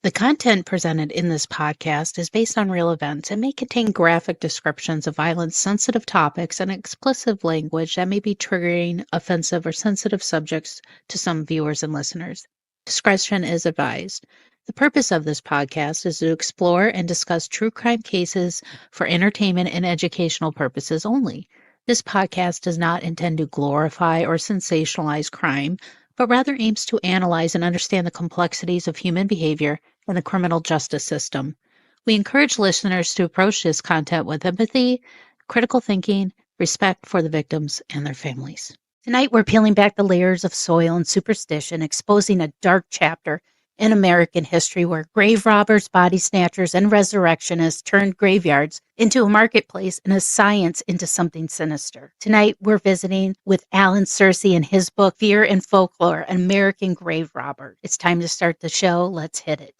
The content presented in this podcast is based on real events and may contain graphic descriptions of violence, sensitive topics, and explicit language that may be triggering, offensive, or sensitive subjects to some viewers and listeners. Discretion is advised. The purpose of this podcast is to explore and discuss true crime cases for entertainment and educational purposes only. This podcast does not intend to glorify or sensationalize crime, but rather aims to analyze and understand the complexities of human behavior and the criminal justice system. We encourage listeners to approach this content with empathy, critical thinking, respect for the victims and their families. Tonight, we're peeling back the layers of soil and superstition, exposing a dark chapter in American history where grave robbers, body snatchers, and resurrectionists turned graveyards into a marketplace and a science into something sinister. Tonight, we're visiting with Alan Sircy and his book, Fear and Folklore, An American Grave Robber. It's time to start the show. Let's hit it.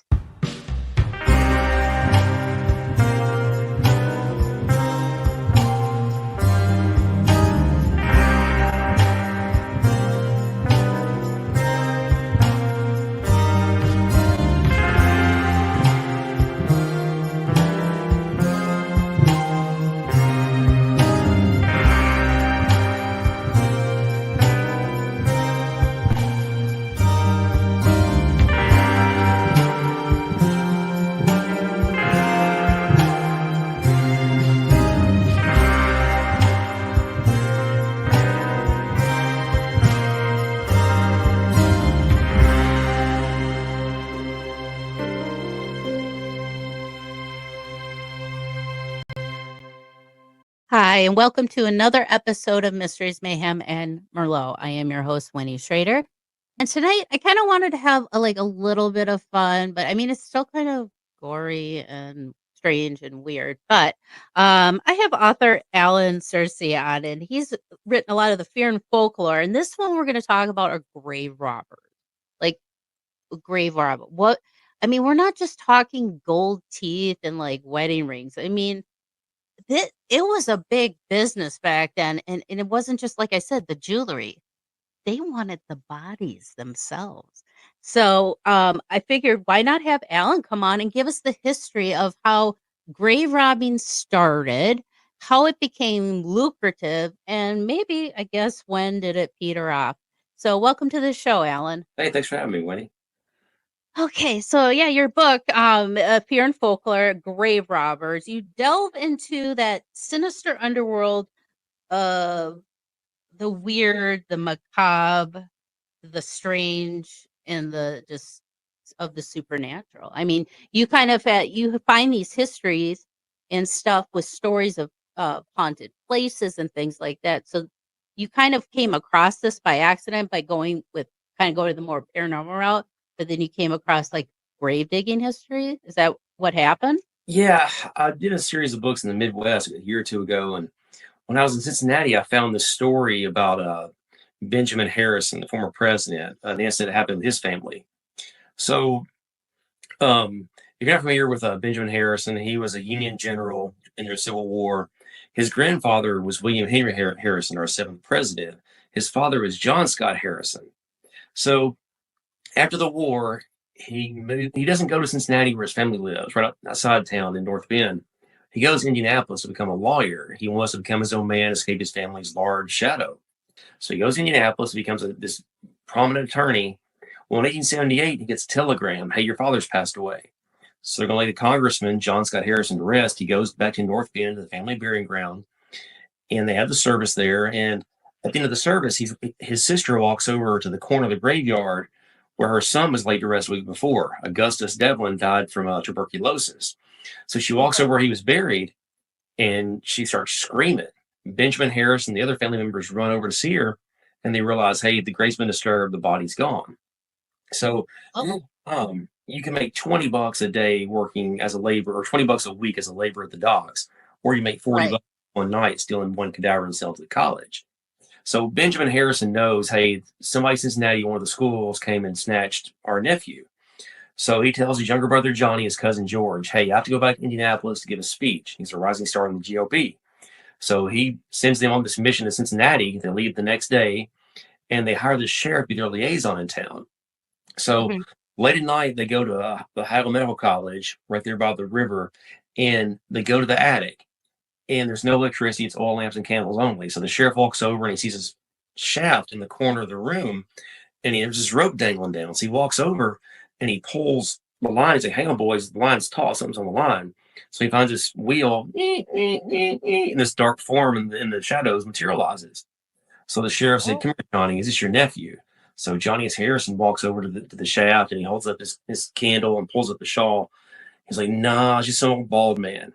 Hi, and welcome to another episode of Mysteries, Mayhem, and Merlot. I am your host, Winnie Schrader. And tonight, I kind of wanted to have a little bit of fun, but I mean, it's still kind of gory and strange and weird. But I have author Alan Sircy on, and he's written a lot of the fear and folklore. And this one we're going to talk about are grave robbers, like grave robber. We're not just talking gold teeth and wedding rings. I mean, it was a big business back then, and it wasn't just, like I said, the jewelry. They wanted the bodies themselves. So, I figured why not have Alan come on and give us the history of how grave robbing started, how it became lucrative, and maybe, I guess, when did it peter off? So welcome to the show, Alan. Hey, thanks for having me, Winnie. Okay, so yeah, your book, Fear and Folklore, Grave Robbers, you delve into that sinister underworld of the weird, the macabre, the strange, and the just of the supernatural. I mean, you kind of you find these histories and stuff with stories of haunted places and things like that. So you kind of came across this by accident by going to the more paranormal route, but then you came across grave digging history. Is that what happened? Yeah, I did a series of books in the Midwest a year or two ago, and when I was in Cincinnati, I found this story about Benjamin Harrison, the former president, the incident that happened with his family. So, if you're not familiar with Benjamin Harrison, he was a Union general in the Civil War. His grandfather was William Henry Harrison, our seventh president. His father was John Scott Harrison. So, after the war, he doesn't go to Cincinnati where his family lives, right outside town in North Bend. He goes to Indianapolis to become a lawyer. He wants to become his own man, escape his family's large shadow. So he goes to Indianapolis, becomes this prominent attorney. Well, in 1878, he gets a telegram, hey, your father's passed away. So they're going to lay the congressman, John Scott Harrison, to rest. He goes back to North Bend to the family burying ground, and they have the service there. And at the end of the service, his sister walks over to the corner of the graveyard where her son was laid to rest a week before. Augustus Devlin died from tuberculosis. So she walks over where he was buried, and she starts screaming. Benjamin Harris and the other family members run over to see her, and they realize, hey, the grave's been disturbed, the body's gone. So you can make $20 a day working as a laborer, or $20 a week as a laborer at the docks, or you make $40 one night stealing one cadaver and sell to the college. So Benjamin Harrison knows, hey, somebody in Cincinnati, one of the schools, came and snatched our nephew. So he tells his younger brother, Johnny, his cousin, George, hey, you have to go back to Indianapolis to give a speech. He's a rising star in the GOP. So he sends them on this mission to Cincinnati. They leave the next day, and they hire the sheriff to be their liaison in town. So Late at night, they go to the Hagel Medical College right there by the river, and they go to the attic, and there's no electricity. It's oil lamps and candles only. So the sheriff walks over and he sees this shaft in the corner of the room, and there's this rope dangling down. So he walks over and he pulls the line. He's like, "Hang on, boys, the line's taut. Something's on the line." So he finds this wheel, and this dark form in the shadows materializes. So the sheriff said, Oh, "Come here, Johnny. Is this your nephew?" So Johnny S. Harrison walks over to the shaft and he holds up his candle and pulls up the shawl. He's like, "Nah, it's just some old bald man."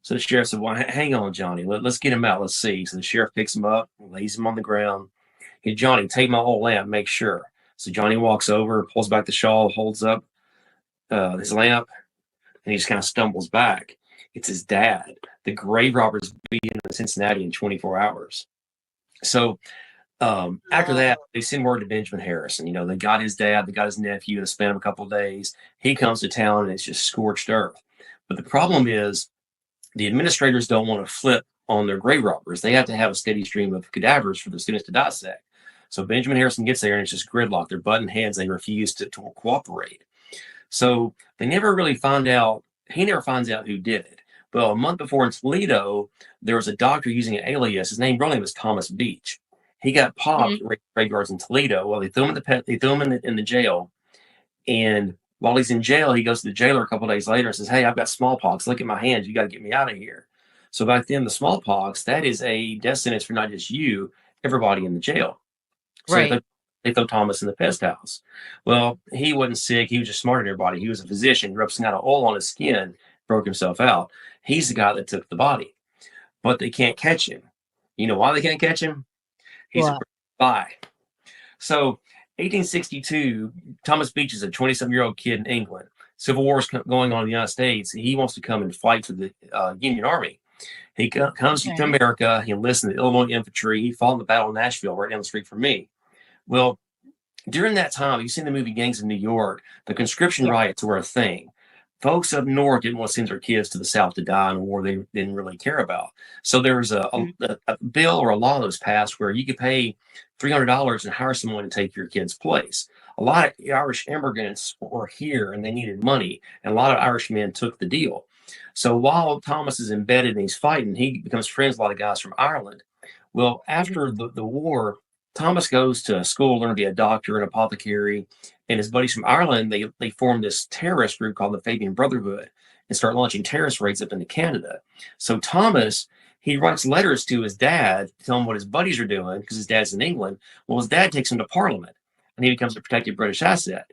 So the sheriff said, "Well, hang on, Johnny. Let's get him out. Let's see." So the sheriff picks him up, lays him on the ground. Hey, "Johnny, take my old lamp, make sure." So Johnny walks over, pulls back the shawl, holds up his lamp, and he just kind of stumbles back. It's his dad. The grave robbers beat him in Cincinnati in 24 hours. So after that, they send word to Benjamin Harrison. They got his dad, they got his nephew, and spent him a couple of days. He comes to town, and it's just scorched earth. But the problem is, the administrators don't want to flip on their grave robbers. They have to have a steady stream of cadavers for the students to dissect. So Benjamin Harrison gets there, and it's just gridlock. They're butting heads. They refuse to cooperate. So they never really find out. He never finds out who did it. Well, a month before in Toledo, there was a doctor using an alias. His real name was Thomas Beach. He got popped mhm. at graveyards in Toledo. Well, they threw him in the jail, and while he's in jail, he goes to the jailer a couple of days later and says, "Hey, I've got smallpox. Look at my hands. You got to get me out of here." So back then, the smallpox, that is a death sentence for not just you, everybody in the jail. So Right. they throw Thomas in the pest house. Well, he wasn't sick. He was just smarter than everybody. He was a physician. He rubbed some kind of oil on his skin, broke himself out. He's the guy that took the body, but they can't catch him. You know why they can't catch him? He's a Well, spy. So 1862, Thomas Beach is a 27-year-old kid in England. Civil War is going on in the United States. He wants to come and fight for the Union Army. He comes to okay. America. He enlists in the Illinois Infantry. He fought in the Battle of Nashville right down the street from me. Well, during that time, you've seen the movie Gangs of New York, the conscription Yeah. riots were a thing. Folks up north didn't want to send their kids to the South to die in a war they didn't really care about. So there was Mhm. a bill or a law that was passed where you could pay $300 and hire someone to take your kid's place. A lot of Irish immigrants were here and they needed money, and a lot of Irishmen took the deal. So while Thomas is embedded and he's fighting, he becomes friends with a lot of guys from Ireland. Well, Mhm. after the war, Thomas goes to school, learn to be a doctor, an apothecary, and his buddies from Ireland, they form this terrorist group called the Fabian Brotherhood and start launching terrorist raids up into Canada. So Thomas, he writes letters to his dad to tell him what his buddies are doing because his dad's in England. Well, his dad takes him to Parliament, and he becomes a protected British asset.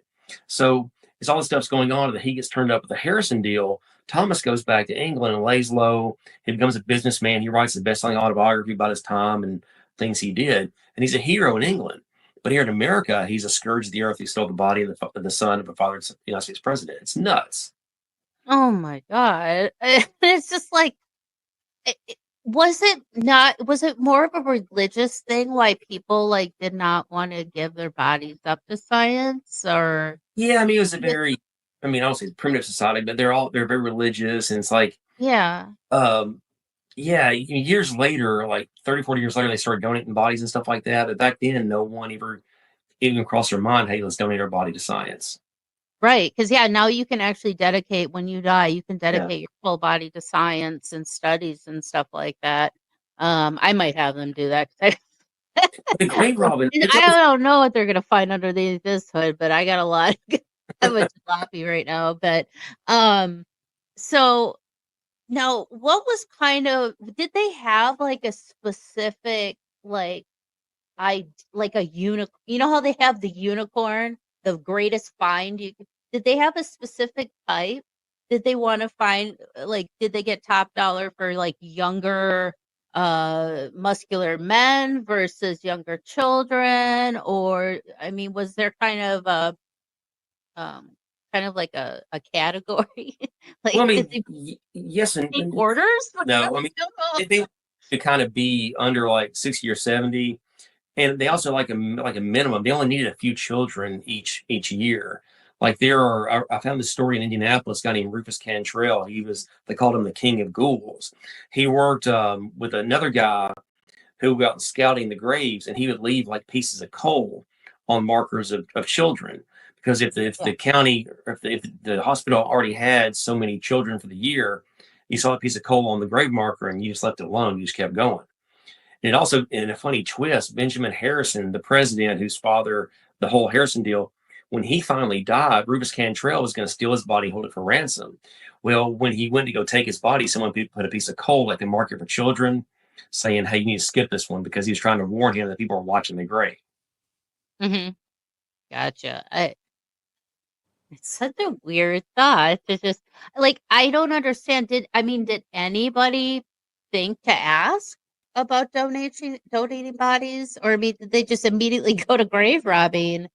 So as all this stuff's going on, and he gets turned up with the Harrison deal, Thomas goes back to England and lays low. He becomes a businessman. He writes the best-selling autobiography about his time and things he did, and he's a hero in England. But here in America, he's a scourge of the earth. He stole the body of the son of a father of the United States president. It's nuts. Oh my God. It's just like, was it more of a religious thing why people like did not want to give their bodies up to science or Yeah, I mean, it was a was it, very, I mean, I don't say primitive society, but they're very religious, and it's like, yeah. um, yeah, years later, like 30, 40 years later, they started donating bodies and stuff like that. But back then, no one ever even crossed their mind, hey, let's donate our body to science. Right, because yeah, now you can actually dedicate when you die, you can Yeah, dedicate your full body to science and studies and stuff like that. I might have them do that 'cause the grave robbing, it I goes. don't know what they're gonna find underneath this hood, but I got a lot of a jalopy right now. But um, so now, what was kind of did they have like a specific like a unicorn? You know how they have the unicorn, the greatest find? Did they have a specific type? Did they want to find like did they get top dollar for like younger muscular men versus younger children? Or I mean, was there um kind of like a category? Well, I Like did mean, they yes take and orders? I no. I mean, don't know. they to kind of be under like 60 or 70, and they also like a minimum. They only needed a few children each year. Like there are, I found this story in Indianapolis. A guy named Rufus Cantrell. They called him the King of Ghouls. He worked with another guy who would go out scouting the graves, and he would leave like pieces of coal on markers of children because if the county, or if the hospital already had so many children for the year, you saw a piece of coal on the grave marker and you just left it alone. You just kept going. And it also, in a funny twist, Benjamin Harrison, the president whose father the whole Harrison deal, when he finally died, Rufus Cantrell was going to steal his body, hold it for ransom. Well, when he went to go take his body, someone put a piece of coal at the market for children, saying, "Hey, you need to skip this one," because he was trying to warn him that people are watching the grave. Mm-hmm. Gotcha. It's such a weird thought. It's just like I don't understand. Did anybody think to ask about donating bodies, or did they just immediately go to grave robbing?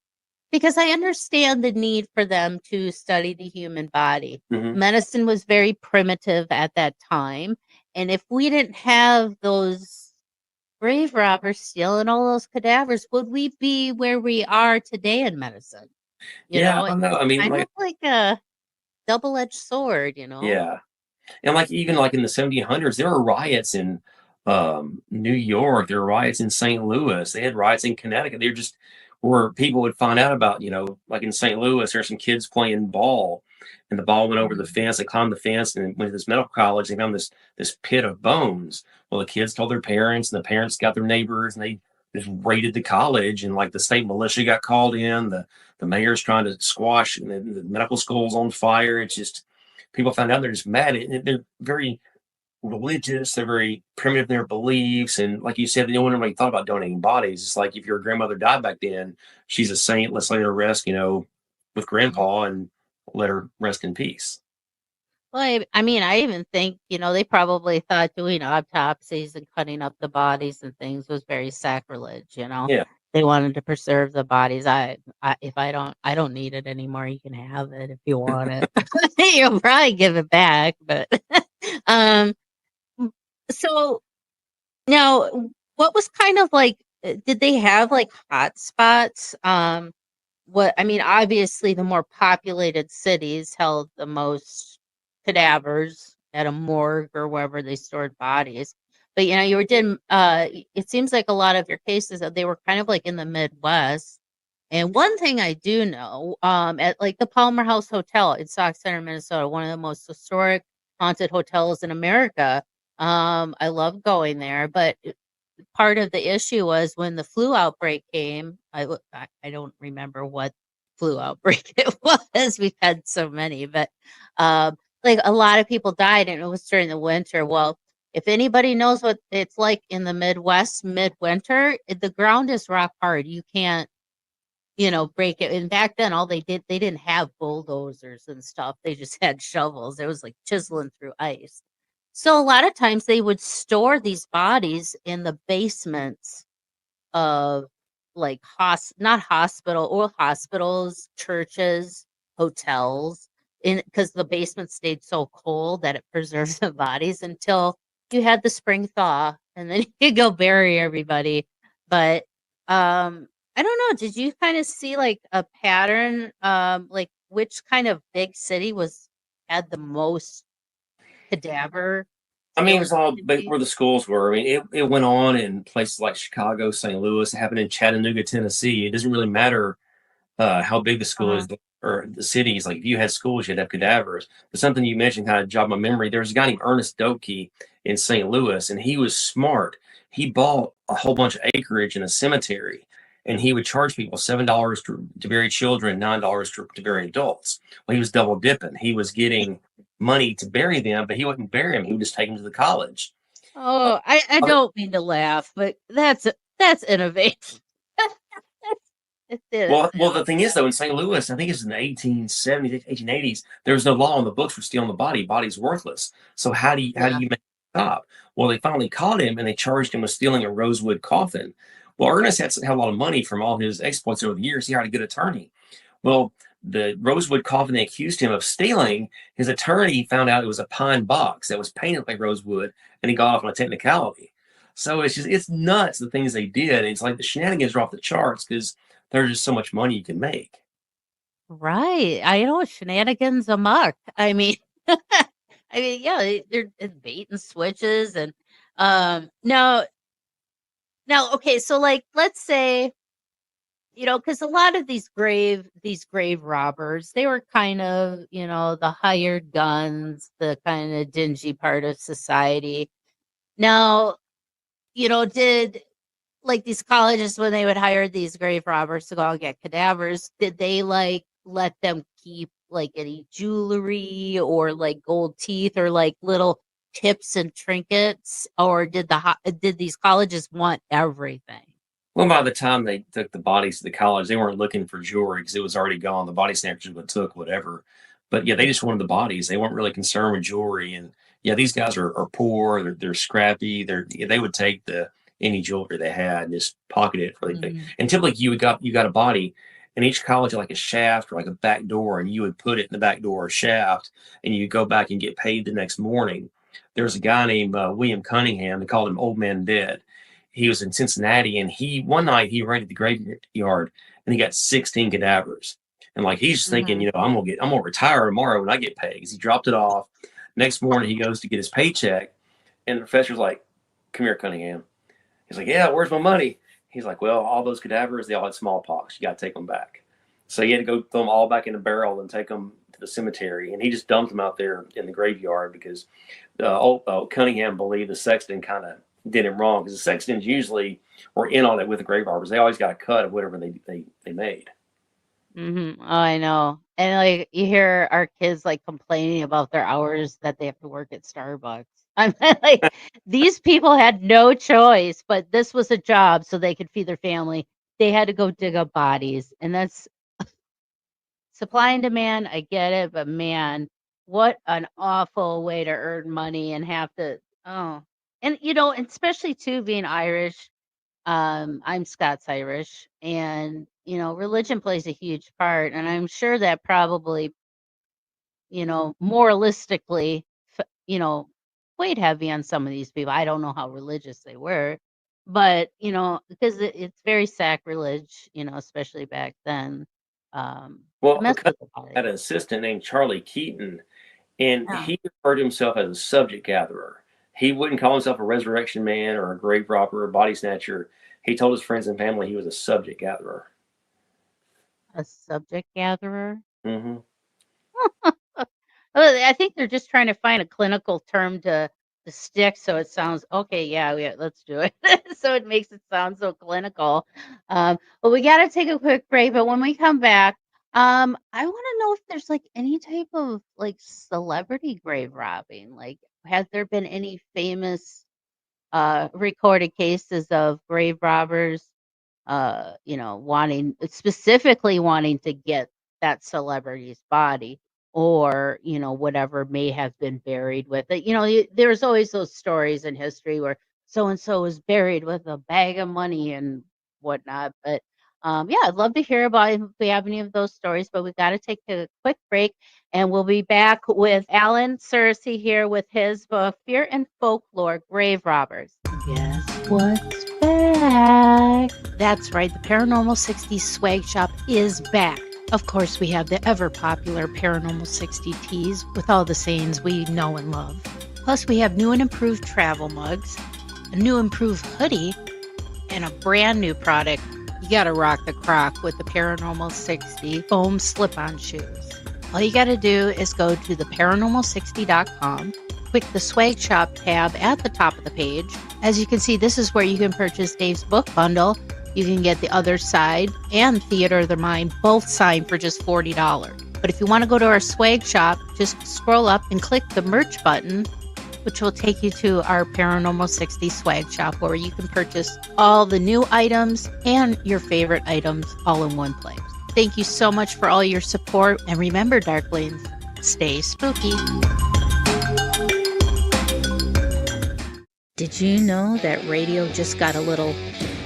Because I understand the need for them to study the human body. Mm-hmm. Medicine was very primitive at that time, and if we didn't have those grave robbers stealing all those cadavers, would we be where we are today in medicine? Yeah, I don't know. I mean, Kind like, of like a double-edged sword, you know? yeah. And like even like in the 1700s, there were riots in New York. There were riots in St. Louis. They had riots in Connecticut. They're just where people would find out about, like in St. Louis, there's some kids playing ball, and the ball went over the fence. They climbed the fence and went to this medical college. They found this pit of bones. Well, the kids told their parents, and the parents got their neighbors, and they just raided the college. And like the state militia got called in. The mayor's trying to squash, and the medical school's on fire. It's just people found out they're just mad. They're very religious. They're very primitive in their beliefs. And like you said, no one really thought about donating bodies. It's like if your grandmother died back then, she's a saint. Let's let her rest, with grandpa and let her rest in peace. Well, I even think, they probably thought doing autopsies and cutting up the bodies and things was very sacrilege, Yeah. They wanted to preserve the bodies. If I don't need it anymore, you can have it if you want it. You'll probably give it back, but um so now what was kind of like did they have like hot spots? Obviously the more populated cities held the most cadavers at a morgue or wherever they stored bodies. But it seems like a lot of your cases that they were kind of like in the Midwest. And one thing I do know, at like the Palmer House Hotel in Sauk Center, Minnesota, one of the most historic haunted hotels in America. I love going there, but part of the issue was when the flu outbreak came. I don't remember what flu outbreak it was. We've had so many, but like a lot of people died, and it was during the winter. Well, if anybody knows what it's like in the Midwest midwinter, the ground is rock hard. You can't, break it. And back then, they didn't have bulldozers and stuff. They just had shovels. It was like chiseling through ice. So a lot of times they would store these bodies in the basements of like not hospitals, churches, hotels, because the basement stayed so cold that it preserves the bodies until you had the spring thaw, and then you go bury everybody. But I don't know. Did you kind of see like a pattern? Like which kind of big city had the most cadaver I mean, it was stealing all activity? where the schools were. I mean, it went on in places like Chicago, St. Louis. It happened in Chattanooga, Tennessee. It doesn't really matter how big the school Uh-huh. is or the cities. Like if you had schools, you'd have cadavers. But something you mentioned kind of jogged my memory. There was a guy named Ernest Doebke in St. Louis, and he was smart. He bought a whole bunch of acreage in a cemetery, and he would charge people $7 to bury children, $9 to bury adults. Well, he was double dipping. He was getting money to bury them, but he wouldn't bury them. He would just take them to the college. Oh, I Other don't mean to laugh, but that's innovation. It is, Well, the thing is, though, in St. Louis, I think it's in the 1870s, 1880s, there was no law on the books for stealing the body. Body's worthless. So how do Yeah. you make it stop? Well, they finally caught him and they charged him with stealing a rosewood coffin. Well, Ernest had a lot of money from all his exploits over the years. He hired a good attorney. Well, the rosewood coffin they accused him of stealing, his attorney found out it was a pine box that was painted like rosewood, and he got off on a technicality. So it's nuts the things they did. It's like the shenanigans are off the charts because there's just so much money you can make. Right. I know shenanigans amok. Yeah, they're bait and switches and now okay, so like let's say because a lot of these grave robbers, they were kind of, the hired guns, the kind of dingy part of society. Now, did like these colleges, when they would hire these grave robbers to go out and get cadavers, did they like let them keep like any jewelry or like gold teeth or like little tips and trinkets, or did these colleges want everything? Well, by the time they took the bodies to the college, they weren't looking for jewelry because it was already gone. The body snatchers would took whatever. But yeah, they just wanted the bodies. They weren't really concerned with jewelry. And yeah, these guys are poor. They're scrappy. They would take any jewelry they had and just pocket it for anything. And typically, you got a body, and each college had like a shaft or like a back door, and you would put it in the back door or shaft, and you go back and get paid the next morning. There was a guy named William Cunningham. They called him Old Man Dead. He was in Cincinnati, and one night he raided the graveyard, and he got 16 cadavers. And like he's thinking, I'm gonna retire tomorrow when I get paid. Because he dropped it off. Next morning he goes to get his paycheck, and the professor's like, "Come here, Cunningham." He's like, "Yeah, where's my money?" He's like, "Well, all those cadavers, they all had smallpox. You got to take them back." So he had to go throw them all back in a barrel and take them to the cemetery, and he just dumped them out there in the graveyard because Cunningham believed the sexton kind of did him wrong, because the sextons usually were in on it with the grave robbers. They always got a cut of whatever they made. Oh, I know. And like you hear our kids like complaining about their hours that they have to work at Starbucks. I'm like, these people had no choice, but this was a job so they could feed their family. They had to go dig up bodies, and that's supply and demand. I get it, but man, what an awful way to earn money and have to. Oh, and and especially too being Irish. I'm Scots-Irish, and religion plays a huge part, and I'm sure that probably, moralistically, weighed heavy on some of these people. I don't know how religious they were, but because it's very sacrilege, especially back then. Well, Mess because with the body. I had an assistant named Charlie Keaton, and Yeah. he referred to himself as a subject gatherer. He wouldn't call himself a resurrection man or a grave robber or a body snatcher. He told his friends and family he was a subject gatherer. A subject gatherer. Mm-hmm. I think they're just trying to find a clinical term to stick so it sounds okay. Yeah, let's do it. So it makes it sound so clinical. But we got to take a quick break. But when we come back, I want to know if there's like any type of like celebrity grave robbing. Like, has there been any famous recorded cases of grave robbers specifically wanting to get that celebrity's body, or, whatever may have been buried with it. There's always those stories in history where so and so was buried with a bag of money and whatnot. But yeah, I'd love to hear about if we have any of those stories, but we've got to take a quick break, and we'll be back with Alan Sircy here with his book, Fear and Folklore, Grave Robbers. Guess what's back? That's right, the Paranormal 60 swag shop is back. Of course, we have the ever-popular Paranormal 60 tees with all the sayings we know and love. Plus, we have new and improved travel mugs, a new improved hoodie, and a brand new product. You gotta rock the croc with the Paranormal 60 foam slip-on shoes. All you gotta do is go to theparanormal60.com, click the swag shop tab at the top of the page. As you can see, this is where you can purchase Dave's book bundle. You can get The Other Side and Theater of the Mind, both signed for just $40. But if you want to go to our swag shop, just scroll up and click the merch button, which will take you to our Paranormal 60 swag shop, where you can purchase all the new items and your favorite items all in one place. Thank you so much for all your support. And remember, Darklings, stay spooky. Did you know that radio just got a little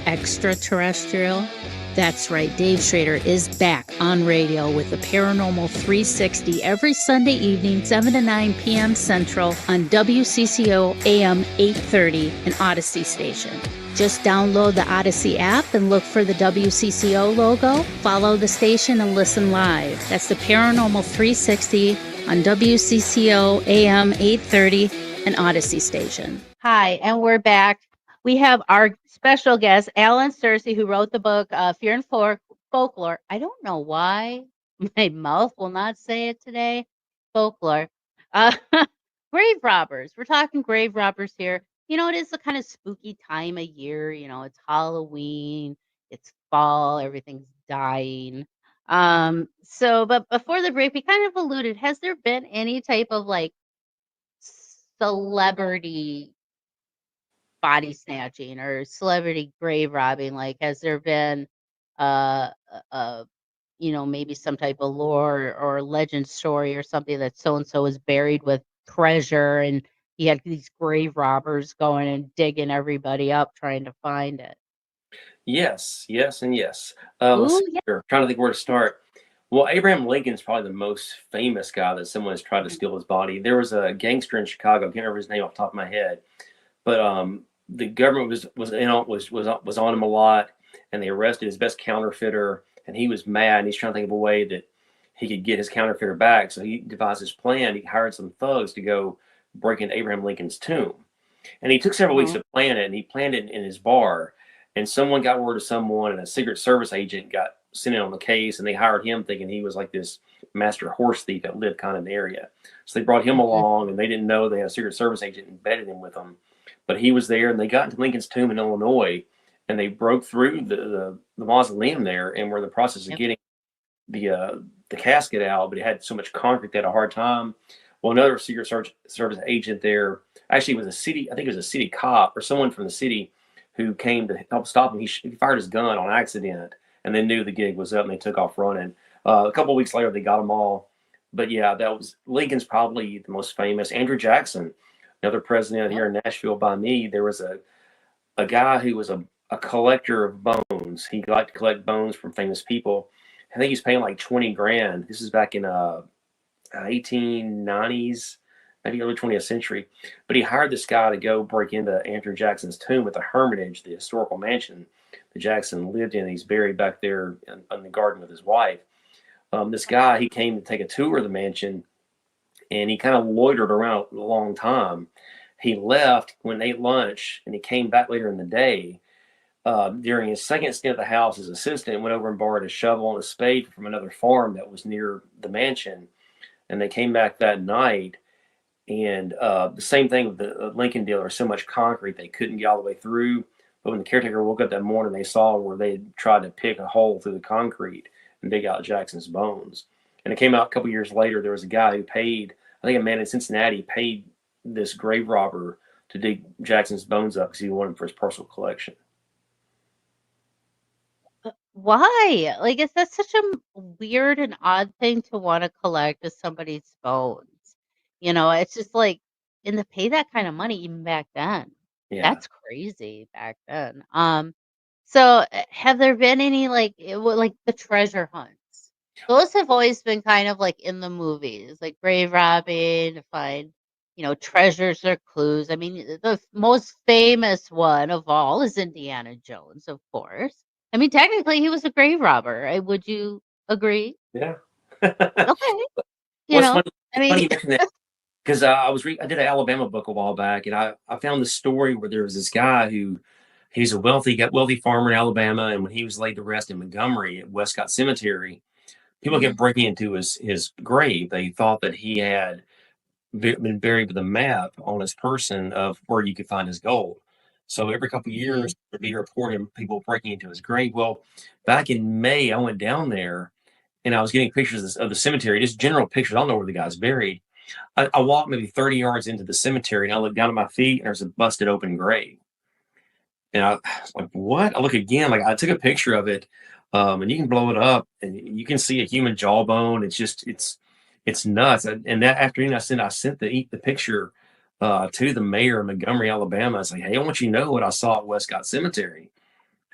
extraterrestrial? That's right, Dave Schrader is back on radio with the Paranormal 360 every Sunday evening, 7 to 9 p.m. Central on WCCO AM 830, an Odyssey station. Just download the Odyssey app and look for the WCCO logo, follow the station, and listen live. That's the Paranormal 360 on WCCO AM 830, an Odyssey station. Hi, and we're back. We have our special guest, Alan Sircy, who wrote the book Fear and Folklore. I don't know why my mouth will not say it today. Folklore. Uh, grave robbers. We're talking grave robbers here. It is a kind of spooky time of year. It's Halloween, it's fall, everything's dying. But before the break, we kind of alluded, has there been any type of like celebrity body snatching or celebrity grave robbing? Like, has there been, uh, uh, maybe some type of lore or legend story or something that so and so was buried with treasure, and he had these grave robbers going and digging everybody up trying to find it? Yes, yes, and yes. Let's Ooh, see yeah. here. Trying to think where to start. Well, Abraham Lincoln's probably the most famous guy that someone has tried to steal his body. There was a gangster in Chicago. I can't remember his name off the top of my head, but the government was on him a lot, and they arrested his best counterfeiter, and he was mad. And he's trying to think of a way that he could get his counterfeiter back. So he devised his plan. He hired some thugs to go break into Abraham Lincoln's tomb, and he took several weeks Uh-huh. to plan it. And he planned it in his bar, and someone got word of someone, and a Secret Service agent got sent in on the case, and they hired him thinking he was like this master horse thief that lived kind of in the area. So they brought him Mhm. along, and they didn't know they had a Secret Service agent embedded in with them. But he was there, and they got into Lincoln's tomb in Illinois, and they broke through the mausoleum there, and were in the process of Yep. getting the uh, the casket out, but it had so much concrete they had a hard time. Well, another Secret Service agent there, actually, was I think it was a city cop or someone from the city who came to help stop him. He fired his gun on accident, and they knew the gig was up, and they took off running. A couple of weeks later, they got them all. But yeah, that was Lincoln's probably the most famous. Andrew Jackson, another president Yep. here in Nashville by me. There was a guy who was a collector of bones. He liked to collect bones from famous people. I think he's paying like 20 grand. This is back in 1890s, maybe early 20th century. But he hired this guy to go break into Andrew Jackson's tomb at the Hermitage, the historical mansion that Jackson lived in. He's buried back there in the garden with his wife. This guy, he came to take a tour of the mansion, and he kind of loitered around a long time. He left when they ate lunch, and he came back later in the day. During his second stint at the house, his assistant went over and borrowed a shovel and a spade from another farm that was near the mansion. And they came back that night, and the same thing with the Lincoln deal. There was so much concrete they couldn't get all the way through. But when the caretaker woke up that morning, they saw where they had tried to pick a hole through the concrete and dig out Jackson's bones. And it came out a couple years later. There was a guy who paid, I think a man in Cincinnati paid this grave robber to dig Jackson's bones up because he wanted them for his personal collection. Why? Like, is that such a weird and odd thing to want to collect as somebody's bones? It's just like, and to pay that kind of money even back then, Yeah. that's crazy back then. So have there been any like the treasure hunts? Those have always been kind of like in the movies, like grave robbing to find, treasures or clues. I mean, the most famous one of all is Indiana Jones, of course. I mean, technically, he was a grave robber. Would you agree? Yeah. Well, Okay. You it's know, funny. I It's funny mean, you mentioned that because I did an Alabama book a while back, and I found this story where there was this guy who he's a wealthy farmer in Alabama, and when he was laid to rest in Montgomery at Westcott Cemetery, people Mhm. kept breaking into his grave. They thought that he had been buried with a map on his person of where you could find his gold. So every couple of Mhm. years, there'd be a report of people breaking into his grave. Well, back in May, I went down there and I was getting pictures of the cemetery, just general pictures. I don't know where the guy's buried. I walked maybe 30 yards into the cemetery, and I looked down at my feet, and there's a busted open grave. And I was like, what? I look again, like I took a picture of it, and you can blow it up, and you can see a human jawbone. It's nuts. And that afternoon, I sent the picture to the mayor of Montgomery, Alabama. I was like, hey, I want you to know what I saw at Westcott Cemetery,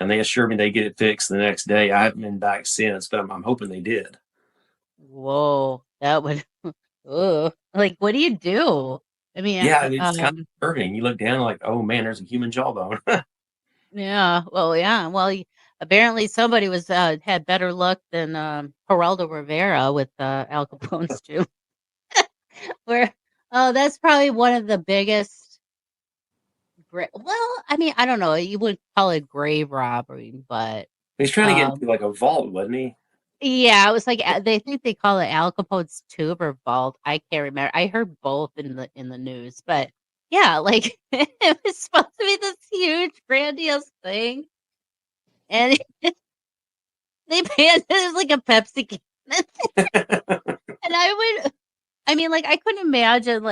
and they assured me they get it fixed the next day. I haven't been back since, but I'm hoping they did. Whoa, that would, ugh. Like, what do you do? I mean, Yeah, and it's kind of disturbing. You look down like, oh man, there's a human jawbone. yeah, well, yeah, well, apparently somebody had better luck than Geraldo Rivera with Al Capone's too. Where, oh, that's probably one of the biggest. Well, I mean, I don't know. You wouldn't call it grave robbery, but He's trying to get Um, into like a vault, wasn't he? yeah, it was like they think they call it Al Capone's tube or vault. I can't remember. I heard both in the news, but yeah, like it was supposed to be this huge, grandiose thing, and they panned it as like a Pepsi can. And I mean, like I couldn't imagine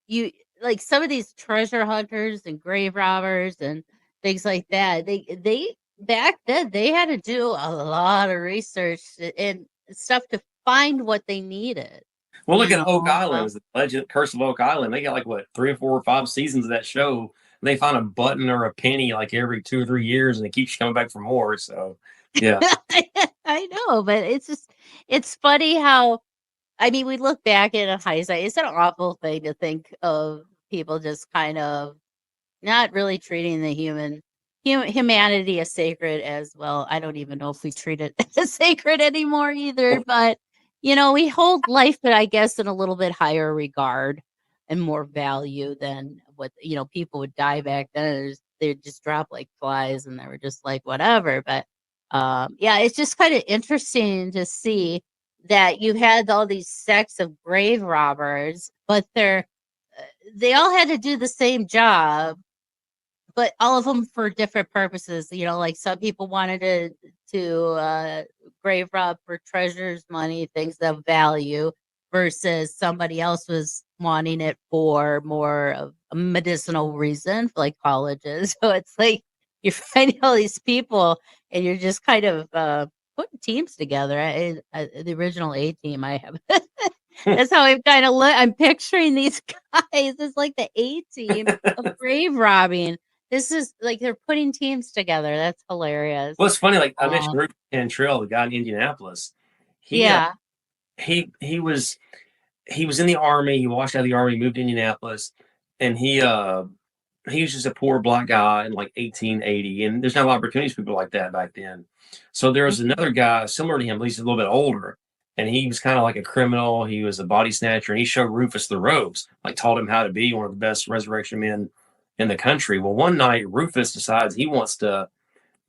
you like some of these treasure hunters and grave robbers and things like that. They back then they had to do a lot of research and stuff to find what they needed. Well, look You at Oak know, Island. It was the Legend Curse of Oak Island. They got like what 3 or 4 or 5 seasons of that show. They find a button or a penny like every 2 or 3 years, and it keeps coming back for more. So, yeah. I know, but it's funny how I mean we look back in hindsight. It's an awful thing to think of people just kind of not really treating the humanity as sacred as well. I don't even know if we treat it as sacred anymore either, but we hold life, but I guess in a little bit higher regard and more value than what people would die back then. They'd just drop like flies, and they were just like whatever. But yeah, it's just kind of interesting to see that you had all these sects of grave robbers, but they all had to do the same job, but all of them for different purposes. Like some people wanted to grave rob for treasures, money, things of value, versus somebody else was wanting it for more of a medicinal reason, like colleges. So it's like you're finding all these people, and you're just kind of putting teams together. The original A team, I have. That's how I'm kind of I'm picturing these guys. It's like the A team of grave robbing. This is like they're putting teams together. That's hilarious. Well, it's funny. Like I mentioned, Um, Rupert Cantrell, the guy in Indianapolis. He yeah. he was in the army. He washed out of the army, moved to Indianapolis, and he was just a poor black guy in like 1880. And there's not a lot of opportunities for people like that back then. So there was Mhm. another guy similar to him, at least a little bit older, and he was kind of like a criminal. He was a body snatcher, and he showed Rufus the ropes, like taught him how to be one of the best resurrection men in the country. Well, one night Rufus decides he wants to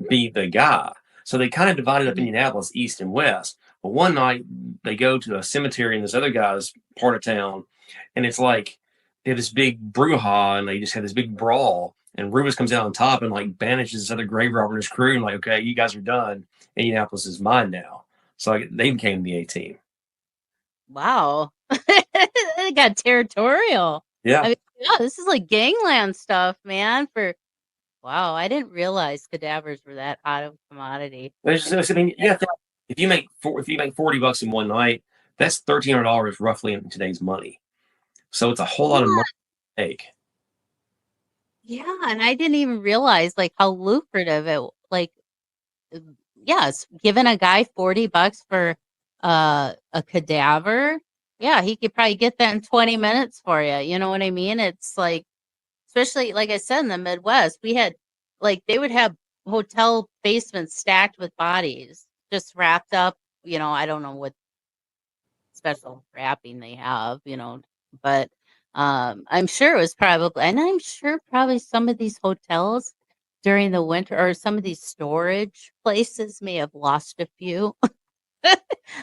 be the guy. So they kind of divided up Mhm. Indianapolis east and west. But one night they go to a cemetery in this other guy's part of town, and it's like they have this big brouhaha, and they just have this big brawl. And Rufus comes out on top and like banishes this other grave robber and his crew, and like, okay, you guys are done. Indianapolis is mine now. So like, they became the A team. Wow. They got territorial. I Yeah. mean, yeah, this is like gangland stuff, man. Wow, I didn't realize cadavers were that hot of a commodity. I mean, yeah. If you make $40 in one night, that's $1,300 roughly in today's money. So it's a whole lot of Yeah, money to take. yeah, and I didn't even realize like how lucrative like yes, giving a guy $40 for a cadaver, yeah, he could probably get that in 20 minutes for you. You know what I mean? It's like, especially like I said in the Midwest, we had like they would have hotel basements stacked with bodies just wrapped up. I don't know what special wrapping they have, but I'm sure it was probably, and I'm sure probably some of these hotels during the winter or some of these storage places may have lost a few.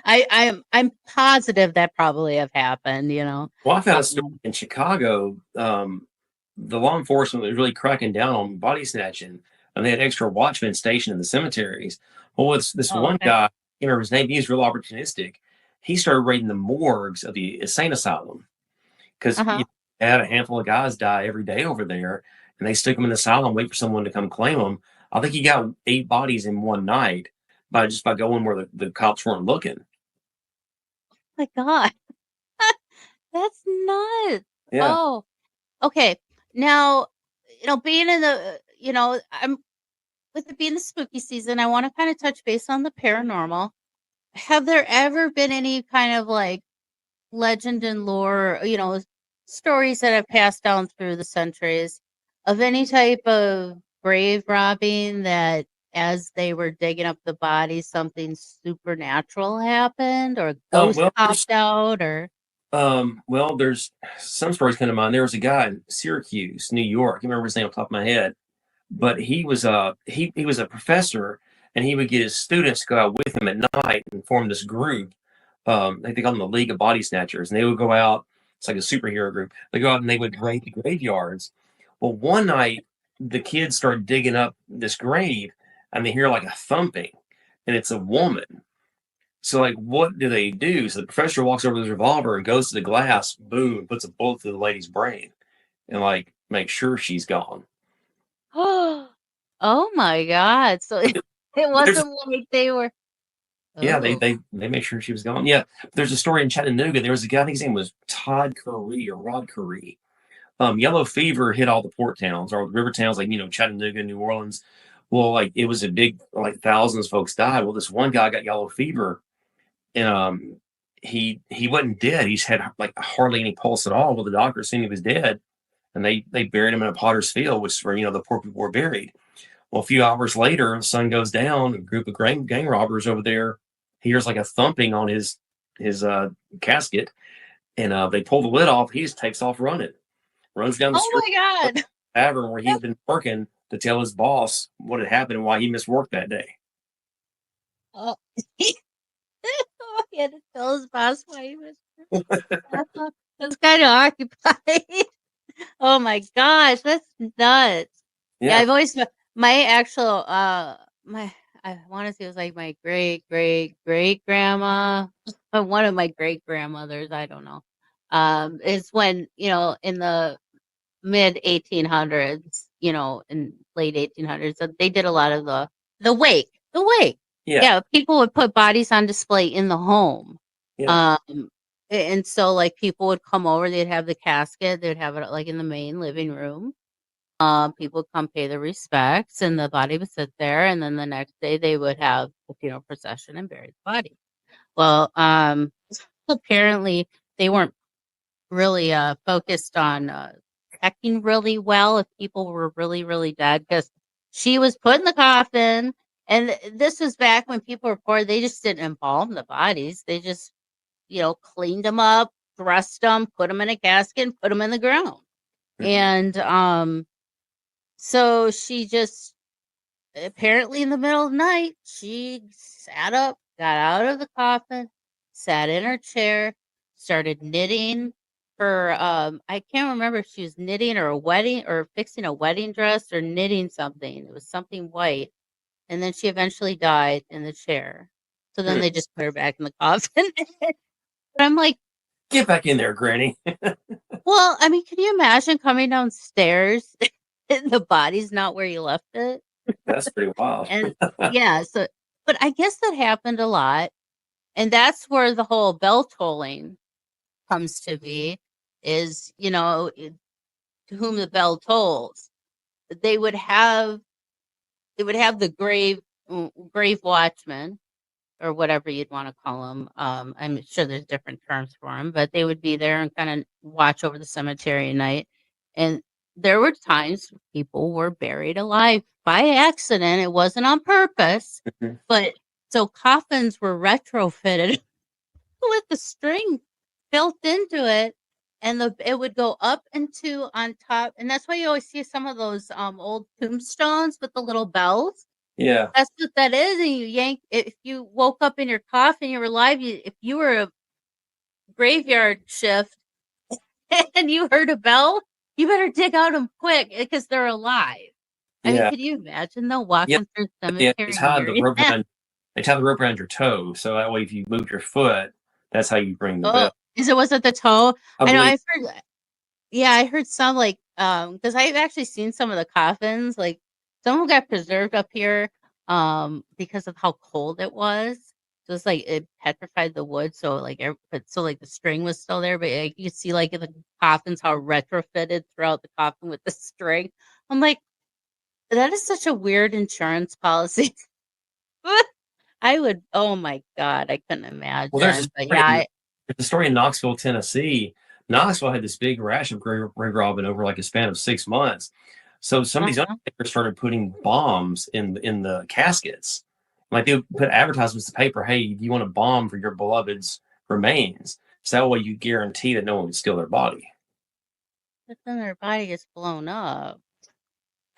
I'm positive that probably have happened. Well, I found a story Um, in Chicago. The law enforcement was really cracking down on body snatching, and they had extra watchmen stationed in the cemeteries. Well, it's this oh, one okay. guy, I can't remember his name, he was real opportunistic. He started raiding the morgues of the insane asylum because Uh-huh. they had a handful of guys die every day over there, and they stick them in the asylum, wait for someone to come claim them. I think he got 8 bodies in one night by going where the cops weren't looking. My God, that's nuts. Yeah. Oh, okay. Now, being in I'm with it being the spooky season, I want to kind of touch base on the paranormal. Have there ever been any kind of like legend and lore, stories that have passed down through the centuries of any type of grave robbing that as they were digging up the body, something supernatural happened or a ghost Well, popped out or there's some stories come to mind. There was a guy in Syracuse, New York. I can't remember his name off the top of my head, but he was a professor and he would get his students to go out with him at night and form this group. I think they call them the League of Body Snatchers, and they would go out. It's like a superhero group. They go out and they would raid the graveyards. Well, one night the kids start digging up this grave, and they hear like a thumping, and it's a woman. So, like, what do they do? So the professor walks over with his revolver and goes to the glass, boom, puts a bullet through the lady's brain, and like makes sure she's gone. Oh my God! So it wasn't like they were. Yeah, they make sure she was gone. Yeah, there's a story in Chattanooga. There was a guy, I think his name was Todd Curry or Rod Curry. Yellow fever hit all the port towns or the river towns, like Chattanooga, New Orleans. Well, like it was a big, like thousands of folks died. Well, this one guy got yellow fever, and he wasn't dead. He's had like hardly any pulse at all. Well, the doctor seen he was dead, and they buried him in a potter's field, which is where the poor people were buried. Well, a few hours later, the sun goes down. A group of gang robbers over there hears like a thumping on his casket, and they pull the lid off. He just takes off running, runs down the street. Oh my God! Tavern where he had been working to tell his boss what had happened and why he missed work that day. Oh, he had to tell his boss why he missed work. That's kind of occupied. Oh my gosh, that's nuts. Yeah, I've always my actual I want to say it was like my great grandma, one of my great grandmothers. I don't know. Is when in the mid 1800s, in late 1800s, they did a lot of the wake. Yeah, people would put bodies on display in the home. Yeah. And so like people would come over, they'd have the casket, they'd have it like in the main living room. People would come pay their respects, and the body would sit there, and then the next day they would have a funeral procession and bury the body. Well, apparently they weren't really focused on checking really well if people were really, really dead, because she was put in the coffin, and this was back when people were poor. They just didn't embalm the bodies. They just, cleaned them up, dressed them, put them in a casket, and put them in the ground. Mm-hmm. And so she just, apparently in the middle of the night, she sat up, got out of the coffin, sat in her chair, started knitting her, I can't remember if she was knitting or fixing a wedding dress or knitting something. It was something white. And then she eventually died in the chair. So then they just put her back in the coffin. But I'm like, get back in there, Granny. Well, I mean, can you imagine coming downstairs and the body's not where you left it? That's pretty wild. And yeah, but I guess that happened a lot. And that's where the whole bell tolling comes to be, is, to whom the bell tolls. They would have the grave watchman, or whatever you'd want to call them. I'm sure there's different terms for them, but they would be there and kind of watch over the cemetery at night. And there were times people were buried alive by accident. It wasn't on purpose, but so coffins were retrofitted with the string built into it, and it would go up into on top. And that's why you always see some of those old tombstones with the little bells. Yeah, that's what that is. And you yank. If you woke up in your coffin, you were alive. If you were a graveyard shift and you heard a bell, you better dig out them quick because they're alive. I mean, could you imagine though walking through the cemetery? They tie the rope around your toe, so that way if you move your foot, that's how you bring the bell. Was it the toe? I know. I've heard. Yeah, I heard some like because I've actually seen some of the coffins. Like some of them got preserved up here because of how cold it was. So it's like it petrified the wood. So like the string was still there, but like, you could see like in the coffins how retrofitted throughout the coffin with the string. I'm like, that is such a weird insurance policy. I would. Oh my God, I couldn't imagine. Well, there's a story in Knoxville, Tennessee. Knoxville had this big rash of grave robbing over like a span of 6 months. So some of these undertakers started putting bombs in the caskets. Like they would put advertisements in the paper, hey, do you want a bomb for your beloved's remains? So that way you guarantee that no one can steal their body. But then their body gets blown up.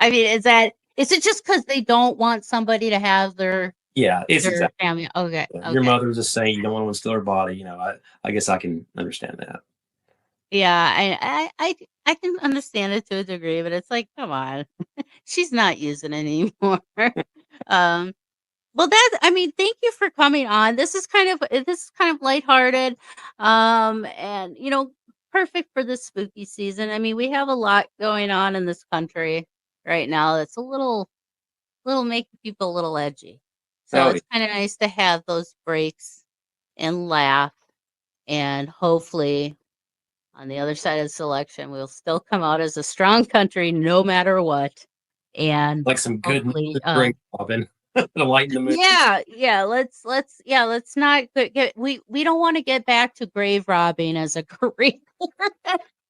I mean, is that Is it just because they don't want somebody to have their Yeah, it's their exactly. family? Okay, Your okay. mother's a saint. You don't want to steal her body. You know, I guess I can understand that. Yeah, I can understand it to a degree, but it's like, come on, she's not using it anymore. um, well, I mean, thank you for coming on. This is kind of lighthearted, and perfect for this spooky season. I mean, we have a lot going on in this country right now that's a little making people a little edgy. So Oh, it's kind of nice to have those breaks and laugh, and hopefully on the other side of the selection, we'll still come out as a strong country no matter what. And like some good hopefully, drink, Robin, to lighten the mood. let's not get we don't want to get back to grave robbing as a career.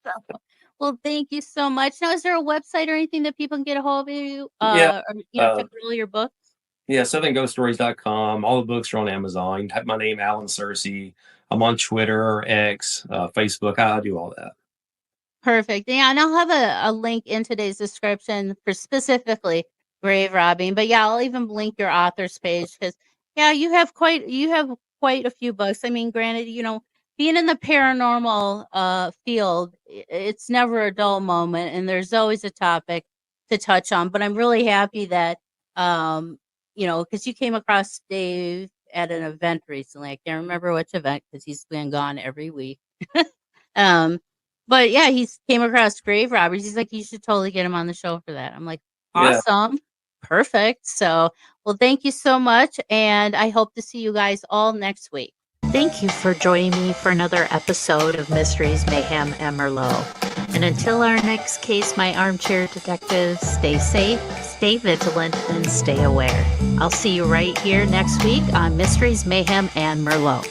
So, well, thank you so much. Now, is there a website or anything that people can get a hold of you? Yeah. Or, check out all your books? Yeah, southernghoststories.com. All the books are on Amazon. You can type my name, Alan Sircy. I'm on Twitter, X, Facebook. I do all that. Perfect. Yeah, and I'll have a link in today's description for specifically grave robbing. But yeah, I'll even link your author's page because you have quite a few books. I mean, granted, being in the paranormal field, it's never a dull moment, and there's always a topic to touch on. But I'm really happy that because you came across Dave at an event recently. I can't remember which event because he's been gone every week. But yeah, he came across grave robbers. He's like, you should totally get him on the show for that. I'm like, Yeah. awesome. Perfect. So, well, thank you so much. And I hope to see you guys all next week. Thank you for joining me for another episode of Mysteries, Mayhem, and Merlot. And until our next case, my armchair detectives, stay safe, stay vigilant, and stay aware. I'll see you right here next week on Mysteries, Mayhem, and Merlot.